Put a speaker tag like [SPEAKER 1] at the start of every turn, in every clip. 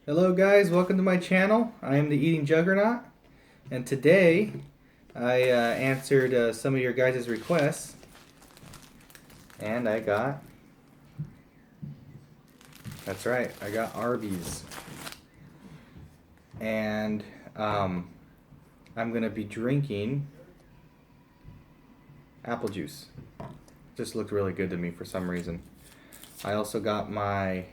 [SPEAKER 1] Hello guys, welcome to my channel. I am the Eating Juggernaut, and today I answered some of your guys' requests, and that's right, I got Arby's, and I'm going to be drinking apple juice. Just looked really good to me for some reason. I also got my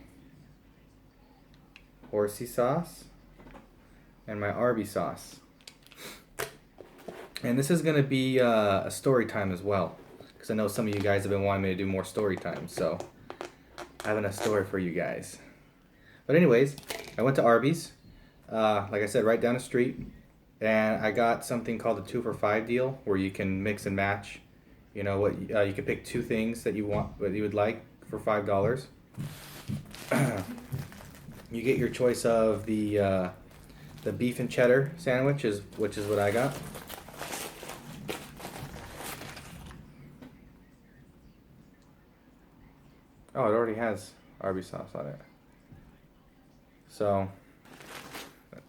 [SPEAKER 1] horsey sauce and my Arby sauce. And this is going to be a story time as well, because I know some of you guys have been wanting me to do more story time, so I have a story for you guys. But anyways, I went to Arby's, like I said, right down the street, and I got something called the 2 for $5 deal, where you can mix and match. You know what? You can pick two things that you want, what you would like for $5. You get your choice of the beef and cheddar sandwich, which is what I got. Oh, it already has Arby sauce on it. So,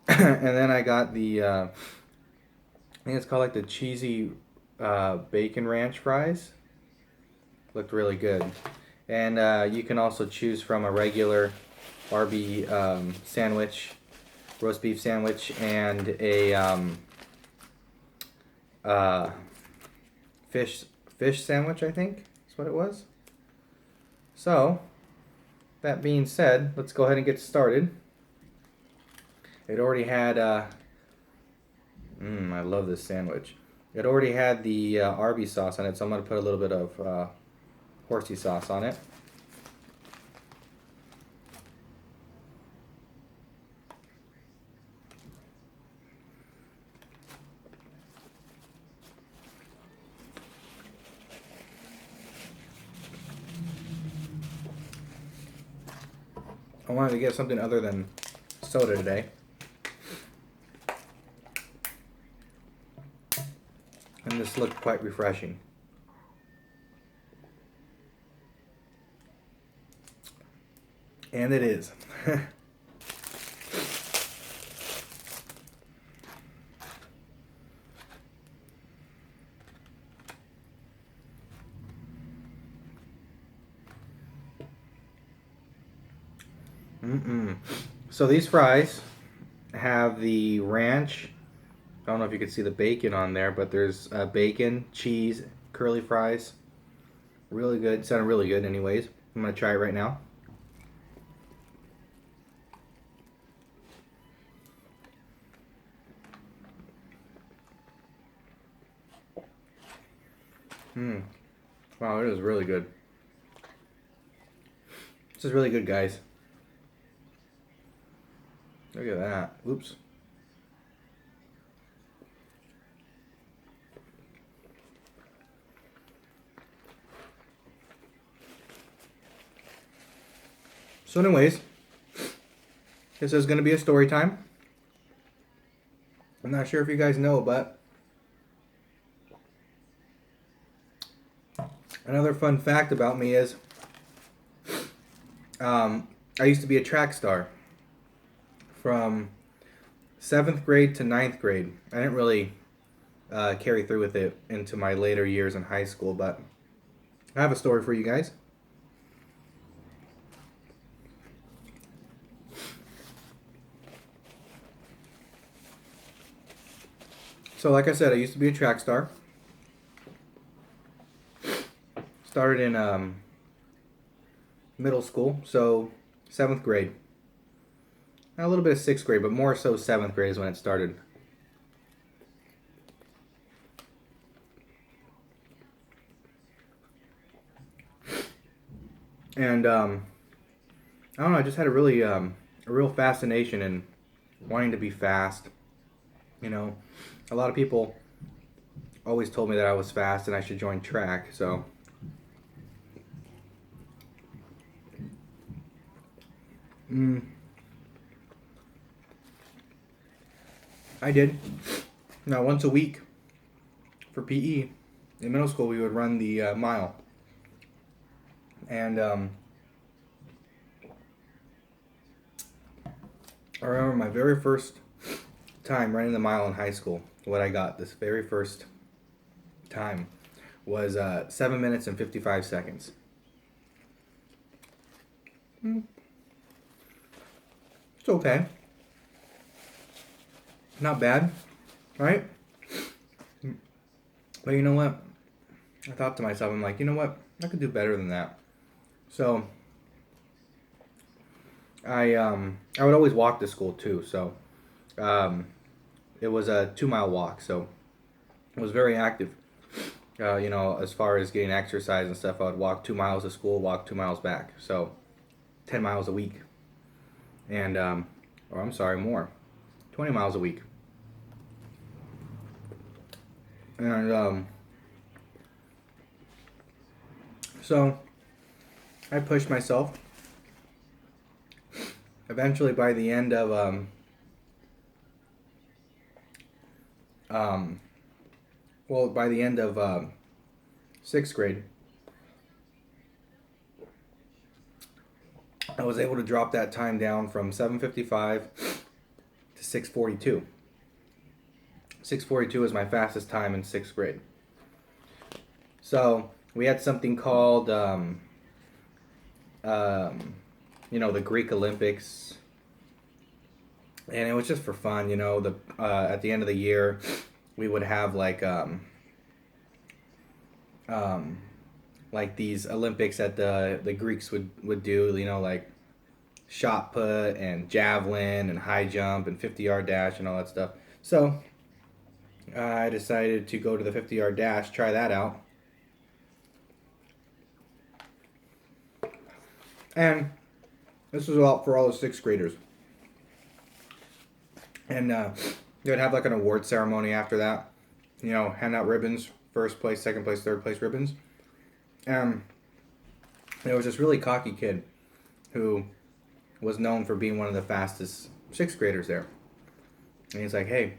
[SPEAKER 1] and then I got the I think it's called like the cheesy bacon ranch fries. Looked really good. And you can also choose from a regular Arby sandwich, roast beef sandwich, and a fish sandwich, I think is what it was. So, that being said, let's go ahead and get started. It already had, I love this sandwich. It already had the Arby sauce on it, so I'm going to put a little bit of horsey sauce on it. I wanted to get something other than soda today. And this looked quite refreshing. And it is. So these fries have the ranch. I don't know if you can see the bacon on there, but there's bacon, cheese, curly fries. Really good. Sounded really good anyways. I'm going to try it right now. Wow, it is really good. This is really good, guys. Look at that. Oops. So anyways, this is going to be a story time. I'm not sure if you guys know, but another fun fact about me is I used to be a track star from 7th grade to 9th grade. I didn't really carry through with it into my later years in high school, but I have a story for you guys. So like I said, I used to be a track star. Started in middle school, so 7th grade. A little bit of 6th grade, but more so 7th grade is when it started. And I don't know, I just had a real fascination in wanting to be fast. You know, a lot of people always told me that I was fast and I should join track, so I did. Now, once a week for PE, in middle school we would run the mile. And I remember my very first time running the mile in high school. What I got this very first time was 7 minutes and 55 seconds. It's okay. Not bad, right? But you know what? I thought to myself, I'm like, you know what? I could do better than that. So I would always walk to school too. So it was a 2 mile walk. So I was very active. As far as getting exercise and stuff, I would walk 2 miles to school, walk 2 miles back. So 10 miles a week. And, or I'm sorry, more. 20 miles a week. And, so I pushed myself. Eventually, by the end of, by the end of 6th grade, I was able to drop that time down from 7:55 to 6:42. 6:42 is my fastest time in 6th grade. So we had something called, the Greek Olympics, and it was just for fun. At the end of the year, we would have like these Olympics that the Greeks would do, like shot put and javelin and high jump and 50-yard dash and all that stuff. So I decided to go to the 50-yard dash, try that out. And this was for all the 6th graders. And they would have like an award ceremony after that. Hand out ribbons, first place, second place, third place ribbons. There was this really cocky kid who was known for being one of the fastest 6th graders there. And he's like, hey,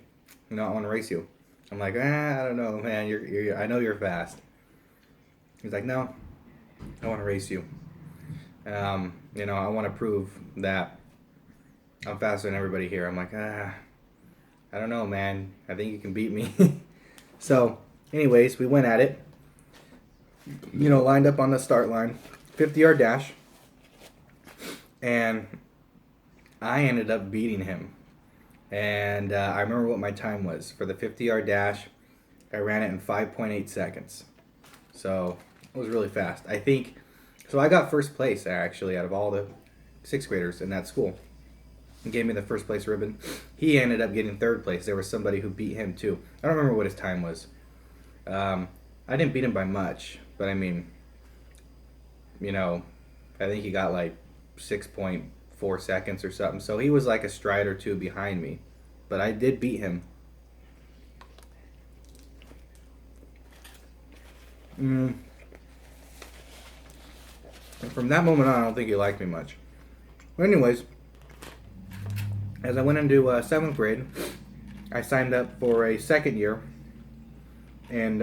[SPEAKER 1] I want to race you. I'm like, I don't know, man. I know you're fast. He's like, no, I want to race you. I want to prove that I'm faster than everybody here. I'm like, I don't know, man. I think you can beat me. So, anyways, we went at it. Lined up on the start line, 50-yard dash. And I ended up beating him. And I remember what my time was. For the 50-yard dash, I ran it in 5.8 seconds. So, it was really fast. I think, so I got first place, actually, out of all the 6th graders in that school. He gave me the first place ribbon. He ended up getting third place. There was somebody who beat him, too. I don't remember what his time was. I didn't beat him by much. But, I mean, I think he got like 6.4 seconds or something. So he was like a stride or two behind me. But I did beat him. And from that moment on, I don't think he liked me much. But anyways, as I went into 7th grade, I signed up for a second year and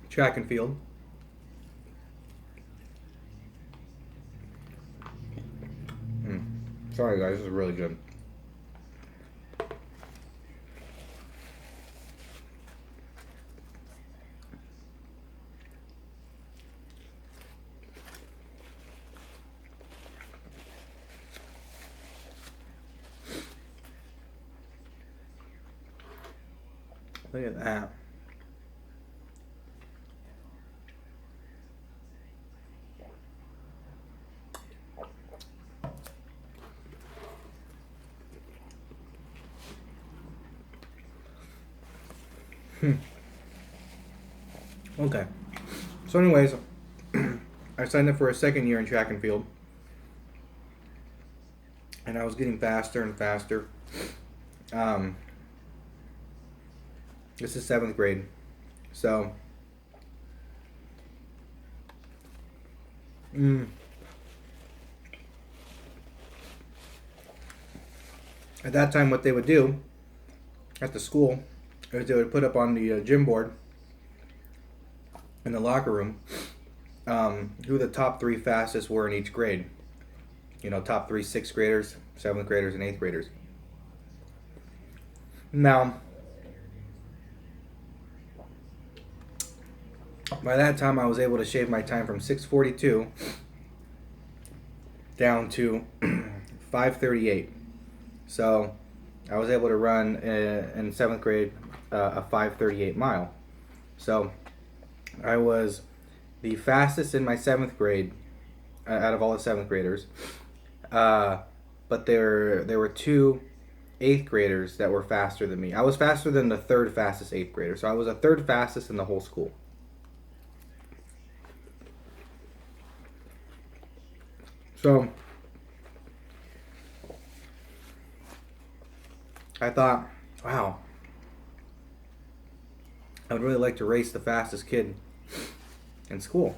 [SPEAKER 1] track and field. Sorry guys, this is really good. Look at that. Okay. So anyways, I signed up for a second year in track and field. And I was getting faster and faster. This is 7th grade. So at that time, what they would do at the school is they would put up on the gym board in the locker room who the top 3 fastest were in each grade. top 3 6th graders, 7th graders, and 8th graders. Now, by that time, I was able to shave my time from 6:42 down to 5:38. So I was able to run in 7th grade a 5:38 mile. So I was the fastest in my 7th grade out of all the 7th graders. But there were 2 8th graders that were faster than me. I was faster than the 3rd fastest 8th grader. So I was the 3rd fastest in the whole school. So I thought, wow, I would really like to race the fastest kid in school.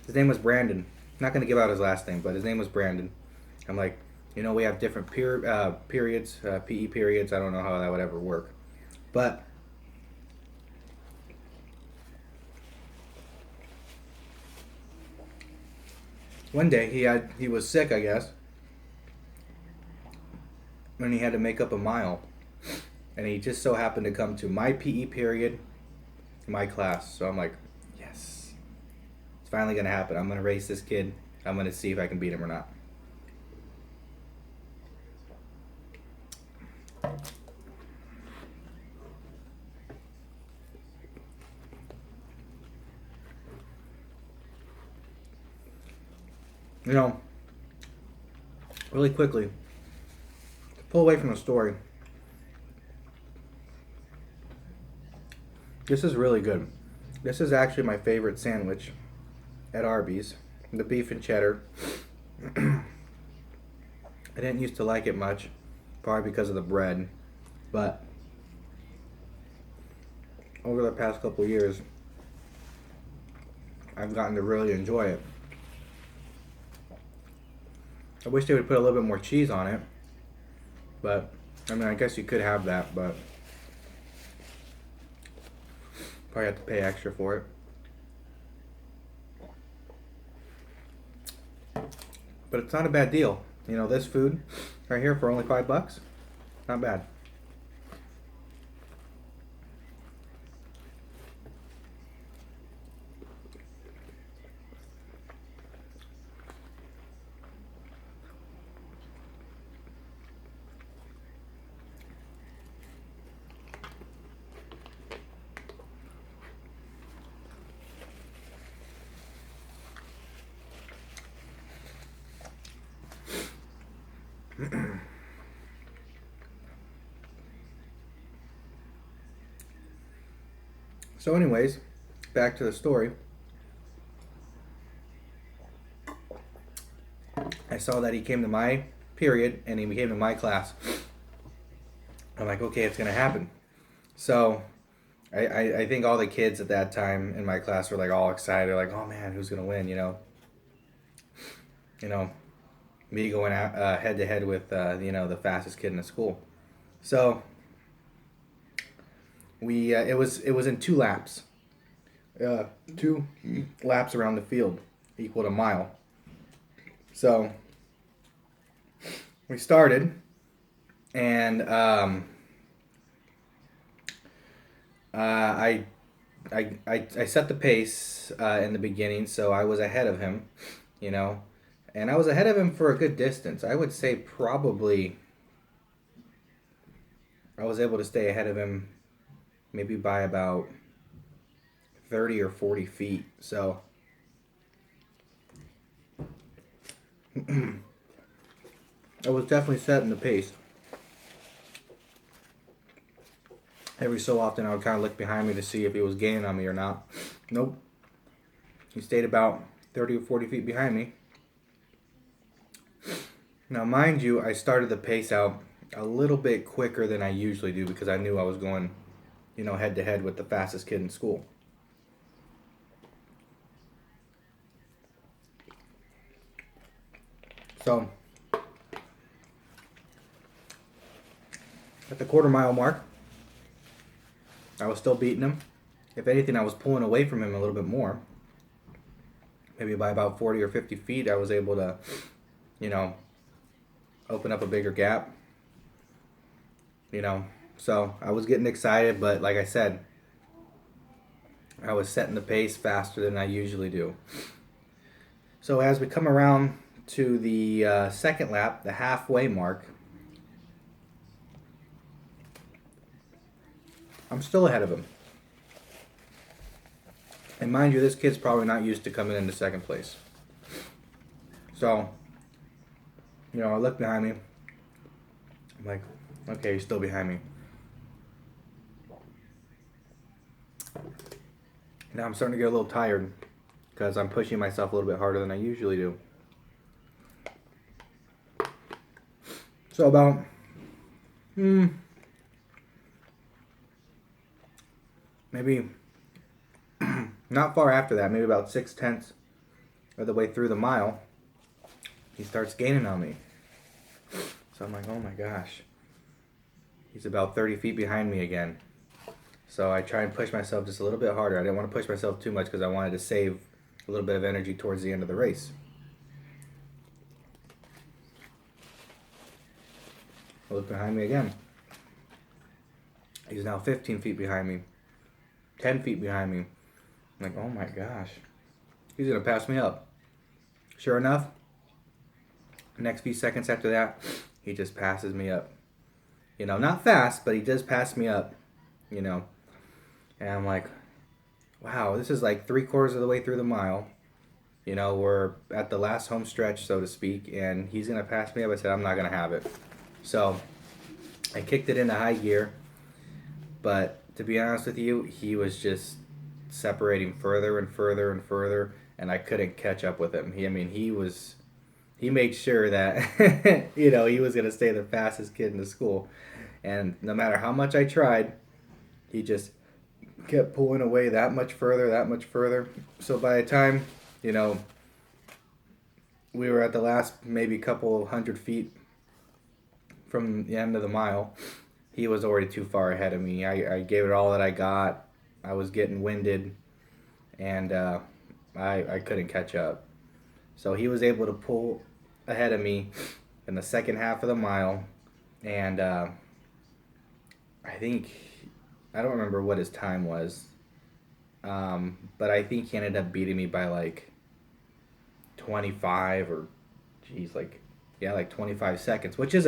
[SPEAKER 1] His name was Brandon. I'm not going to give out his last name, but his name was Brandon. I'm like, we have different periods, PE periods. I don't know how that would ever work. But one day he was sick, I guess, and he had to make up a mile. And he just so happened to come to my PE period, my class. So I'm like, yes, it's finally going to happen. I'm going to race this kid. I'm going to see if I can beat him or not. Really quickly, to pull away from the story, this is really good. This is actually my favorite sandwich at Arby's, the beef and cheddar. I didn't used to like it much, probably because of the bread, but over the past couple of years, I've gotten to really enjoy it. I wish they would put a little bit more cheese on it, but I guess you could have that, but probably have to pay extra for it. But it's not a bad deal. This food right here for only $5, not bad. So anyways, back to the story. I saw that he came to my period and he came to my class. I'm like, okay, it's going to happen. So I think all the kids at that time in my class were like all excited, like, oh man, who's going to win, me going out, head to head with, the fastest kid in the school. So it was in 2 laps. 2 laps around the field equaled a mile. So we started, and I set the pace in the beginning, so I was ahead of him, and I was ahead of him for a good distance. I would say probably I was able to stay ahead of him maybe by about 30 or 40 feet. So I was definitely setting the pace. Every so often I would kind of look behind me to see if he was gaining on me or not. Nope. He stayed about 30 or 40 feet behind me. Now mind you, I started the pace out a little bit quicker than I usually do because I knew I was going, head to head with the fastest kid in school. So at the quarter-mile mark, I was still beating him. If anything, I was pulling away from him a little bit more. Maybe by about 40 or 50 feet, I was able to, open up a bigger gap. You know, so I was getting excited, but like I said, I was setting the pace faster than I usually do. So as we come around to the second lap, the halfway mark, I'm still ahead of him. And mind you, this kid's probably not used to coming into second place. So, you know, I look behind me. I'm like, okay, he's still behind me. Now I'm starting to get a little tired because I'm pushing myself a little bit harder than I usually do. So about, maybe not far after that, maybe about 6/10 of the way through the mile, he starts gaining on me. So I'm like, oh my gosh. He's about 30 feet behind me again. So I try and push myself just a little bit harder. I didn't want to push myself too much because I wanted to save a little bit of energy towards the end of the race. I look behind me again. He's now 15 feet behind me. 10 feet behind me. I'm like, oh my gosh. He's going to pass me up. Sure enough, the next few seconds after that, he just passes me up. You know, not fast, but he does pass me up, you know. And I'm like, wow, this is like 3/4 of the way through the mile. You know, we're at the last home stretch, so to speak, and he's going to pass me up. I said, I'm not going to have it. So I kicked it into high gear. But to be honest with you, he was just separating further and further and further, and I couldn't catch up with him. He made sure that, you know, he was going to stay the fastest kid in the school. And no matter how much I tried, he just kept pulling away that much further, that much further. So by the time, you know, we were at the last maybe couple hundred feet from the end of the mile, he was already too far ahead of me. I gave it all that I got. I was getting winded, and I couldn't catch up. So he was able to pull ahead of me in the second half of the mile, and I don't remember what his time was, but I think he ended up beating me by like 25 or, like 25 seconds, which is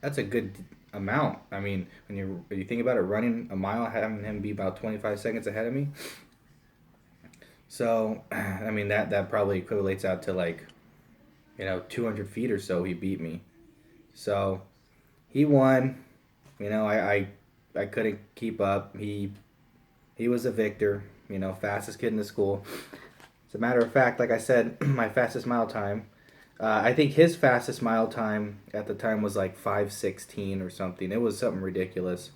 [SPEAKER 1] that's a good amount. I mean, when you think about it, running a mile, having him be about 25 seconds ahead of me. So, I mean, that probably equates out to like, you know, 200 feet or so he beat me. So, he won. You know, I couldn't keep up. He was a victor, you know, fastest kid in the school. As a matter of fact, like I said, my fastest mile time, I think his fastest mile time at the time was like 5:16 or something. It was something ridiculous.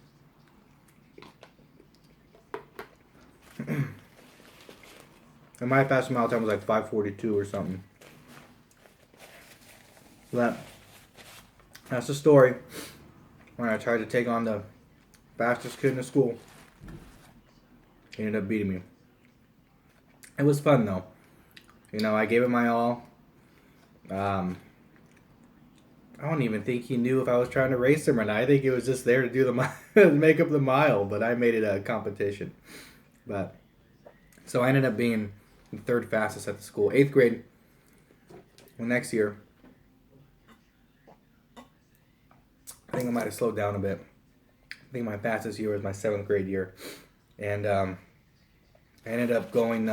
[SPEAKER 1] And my fastest mile time was like 5:42 or something. But that's the story. When I tried to take on the fastest kid in the school, he ended up beating me. It was fun though. You know, I gave it my all. I don't even think he knew if I was trying to race him or not. I think he was just there to do the make up the mile, but I made it a competition. But so I ended up being the third fastest at the school. 8th grade. Well, next year, I think I might have slowed down a bit. I think my fastest year was my 7th grade year, and I ended up going,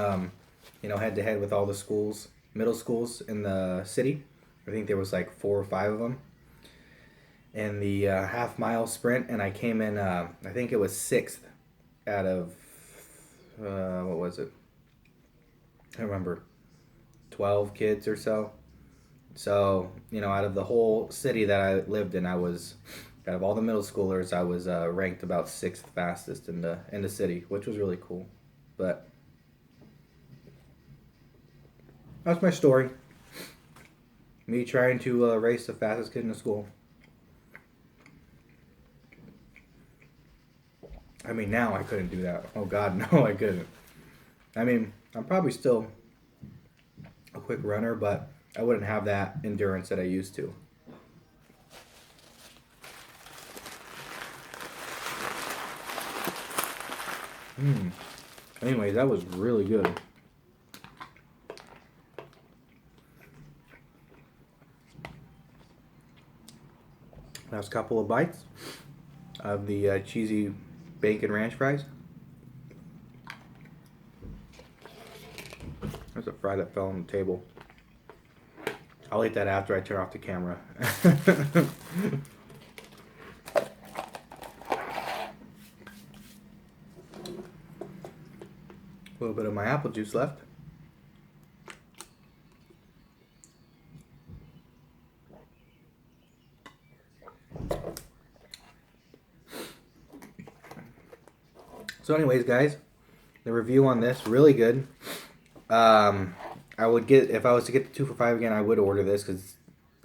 [SPEAKER 1] you know, head to head with all the schools, middle schools in the city. I think there was like 4 or 5 of them in the half-mile sprint, and I came in, I think it was 6th out of, what was it? I don't remember, 12 kids or so. So, you know, out of the whole city that I lived in, out of all the middle schoolers, I was ranked about 6th fastest in the city, which was really cool. But that's my story. Me trying to race the fastest kid in the school. I mean, now I couldn't do that. Oh God, no, I couldn't. I mean, I'm probably still a quick runner, but I wouldn't have that endurance that I used to. Anyway, that was really good. Last couple of bites of the cheesy bacon ranch fries. There's a fry that fell on the table. I'll eat that after I turn off the camera. A little bit of my apple juice left. So anyways, guys, the review on this, really good. I would get, if I was to get the 2 for $5 again, I would order this because,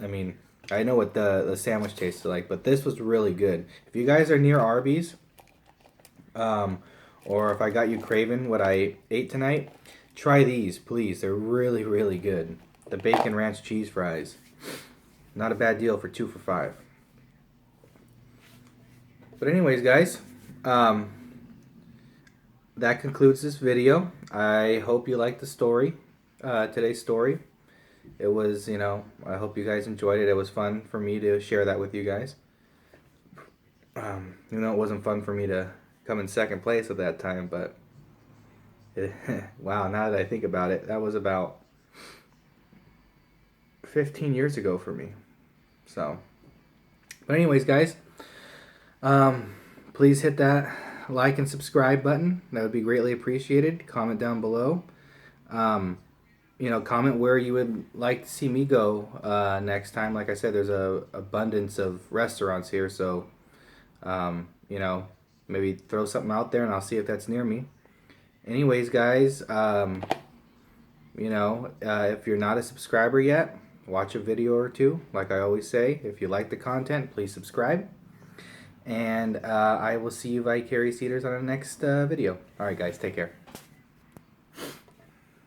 [SPEAKER 1] I mean, I know what the sandwich tasted like, but this was really good. If you guys are near Arby's, or if I got you craving what I ate tonight, try these, please. They're really, really good. The bacon ranch cheese fries. Not a bad deal for 2 for $5. But anyways, guys, that concludes this video. I hope you liked the story, today's story. It was, you know, I hope you guys enjoyed it. It was fun for me to share that with you guys. You know, it wasn't fun for me to come in second place at that time, but wow, now that I think about it, that was about 15 years ago for me. So, but anyways, guys, please hit that like and subscribe button. That would be greatly appreciated. Comment down below. You know, comment where you would like to see me go next time. Like I said, there's a abundance of restaurants here, so you know, maybe throw something out there and I'll see if that's near me. Anyways, guys, you know, if you're not a subscriber yet, watch a video or two. Like I always say, if you like the content, please subscribe. And I will see you Vicarious Eaters on the next video. Alright guys, take care.